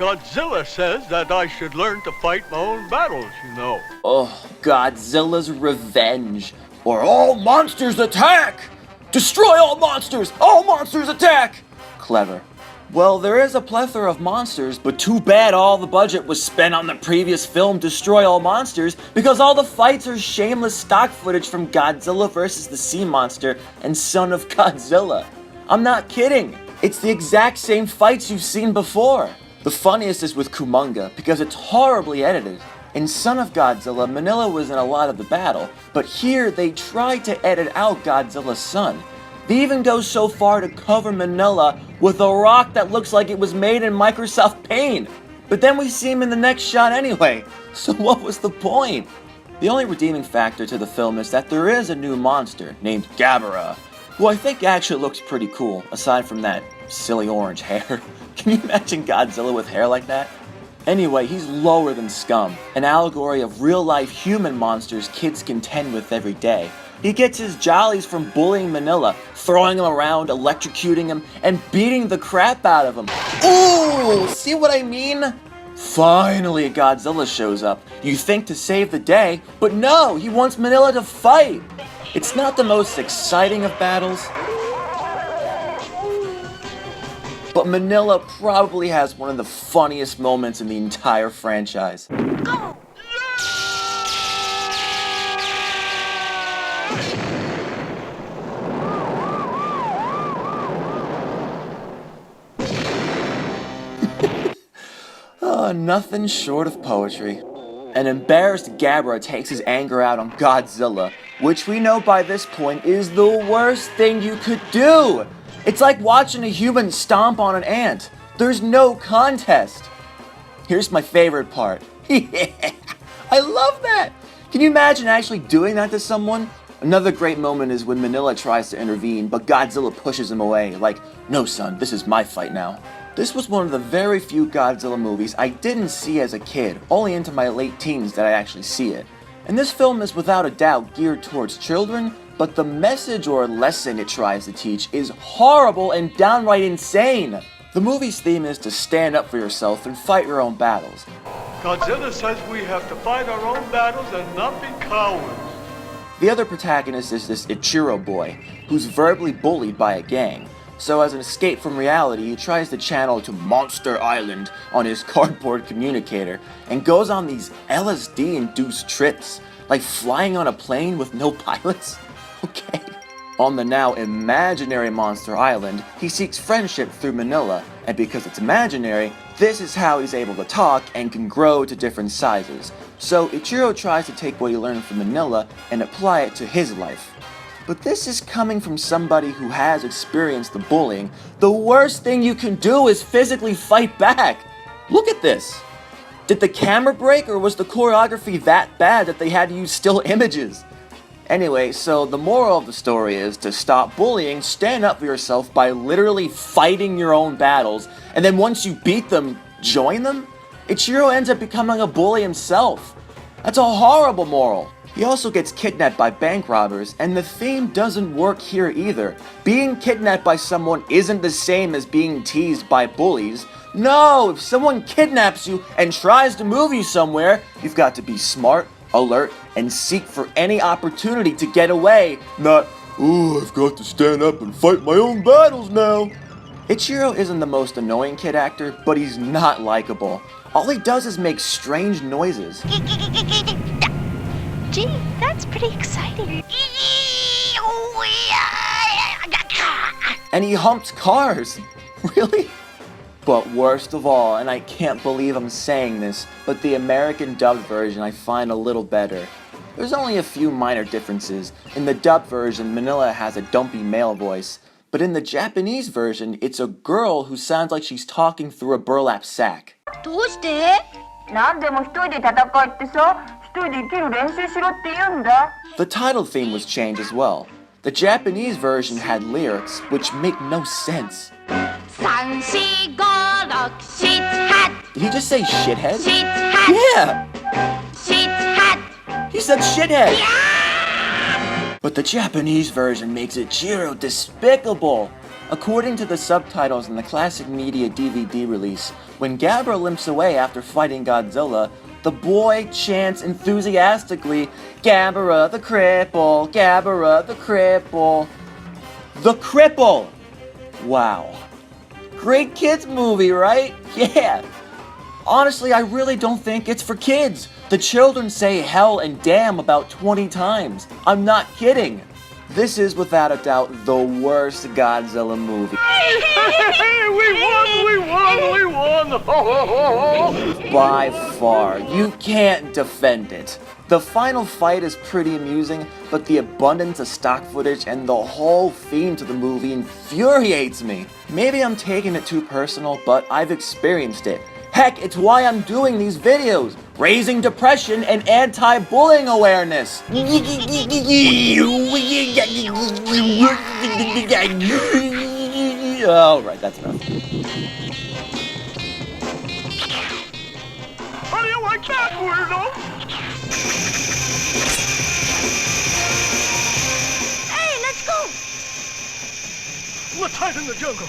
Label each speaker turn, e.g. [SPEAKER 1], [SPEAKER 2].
[SPEAKER 1] Godzilla says that I should learn to fight my own battles, you know.
[SPEAKER 2] Oh, Godzilla's revenge. Or all monsters attack! Destroy all monsters! All monsters attack! Clever. Well, there is a plethora of monsters, but too bad all the budget was spent on the previous film Destroy All Monsters, because all the fights are shameless stock footage from Godzilla vs. the Sea Monster and Son of Godzilla. I'm not kidding. It's the exact same fights you've seen before. The funniest is with Kumonga, because it's horribly edited. In Son of Godzilla, Manila was in a lot of the battle, but here they tried to edit out Godzilla's son. They even go so far to cover Manila with a rock that looks like it was made in Microsoft Paint. But then we see him in the next shot anyway, so what was the point? The only redeeming factor to the film is that there is a new monster named Gabara, who I think actually looks pretty cool, aside from that silly orange hair. Can you imagine Godzilla with hair like that? Anyway, he's lower than scum, an allegory of real-life human monsters kids contend with every day. He gets his jollies from bullying Manila, throwing him around, electrocuting him, and beating the crap out of him. Ooh, see what I mean? Finally, Godzilla shows up. You think to save the day, but no, he wants Manila to fight. It's not the most exciting of battles, but Manila probably has one of the funniest moments in the entire franchise. Nothing short of poetry. An embarrassed Gabara takes his anger out on Godzilla, which we know by this point is the worst thing you could do. It's like watching a human stomp on an ant. There's no contest. Here's my favorite part. I love that. Can you imagine actually doing that to someone? Another great moment is when Manila tries to intervene, but Godzilla pushes him away, like, "No son, this is my fight now." This was one of the very few Godzilla movies I didn't see as a kid, only into my late teens did I actually see it. And this film is without a doubt geared towards children, but the message or lesson it tries to teach is horrible and downright insane. The movie's theme is to stand up for yourself and fight your own battles.
[SPEAKER 1] Godzilla says we have to fight our own battles and not be cowards.
[SPEAKER 2] The other protagonist is this Ichiro boy, who's verbally bullied by a gang. So as an escape from reality, he tries to channel to Monster Island on his cardboard communicator and goes on these LSD-induced trips, like flying on a plane with no pilots. Okay. On the now imaginary Monster Island, he seeks friendship through Manila, and because it's imaginary, this is how he's able to talk and can grow to different sizes. So Ichiro tries to take what he learned from Manila and apply it to his life. But this is coming from somebody who has experienced the bullying. The worst thing you can do is physically fight back. Look at this. Did the camera break, or was the choreography that bad that they had to use still images? Anyway, so the moral of the story is to stop bullying, stand up for yourself by literally fighting your own battles, and then once you beat them, join them? Ichiro ends up becoming a bully himself. That's a horrible moral. He also gets kidnapped by bank robbers, and the theme doesn't work here either. Being kidnapped by someone isn't the same as being teased by bullies. No, if someone kidnaps you and tries to move you somewhere, you've got to be smart, alert, and seek for any opportunity to get away, not, "Oh, I've got to stand up and fight my own battles now." Ichiro isn't the most annoying kid actor, but he's not likable. All he does is make strange noises.
[SPEAKER 3] Gee, that's pretty exciting.
[SPEAKER 2] And he humps cars. Really? But worst of all, and I can't believe I'm saying this, but the American dubbed version I find a little better. There's only a few minor differences. In the dubbed version, Manila has a dumpy male voice, but in the Japanese version, it's a girl who sounds like she's talking through a burlap sack.
[SPEAKER 4] どうして?なんでも一人で戦ってさ、一人で生きる練習しろって言うんだ。
[SPEAKER 2] The title theme was changed as well. The Japanese version had lyrics which make no sense.
[SPEAKER 3] 3、4、5、6、7、8
[SPEAKER 2] Did he just say shithead?
[SPEAKER 3] 7、8
[SPEAKER 2] Yeah!
[SPEAKER 3] 7、8
[SPEAKER 2] He said shithead! But the Japanese version makes Ichiro despicable. According to the subtitles in the classic media DVD release, when Gabara limps away after fighting Godzilla, the boy chants enthusiastically, "Gabara the cripple, Gabara the cripple." The cripple! Wow. Great kids movie, right? Yeah. Honestly, I really don't think it's for kids. The children say hell and damn about 20 times. I'm not kidding. This is without a doubt the worst Godzilla movie.
[SPEAKER 1] We won!
[SPEAKER 2] By far, you can't defend it. The final fight is pretty amusing, but the abundance of stock footage and the whole theme to the movie infuriates me. Maybe I'm taking it too personal, but I've experienced it. Heck, it's why I'm doing these videos, raising depression and anti-bullying awareness. Alright, that's enough.
[SPEAKER 1] How do you like that, weirdo?
[SPEAKER 3] Hey, let's go!
[SPEAKER 1] Let's hide in the jungle.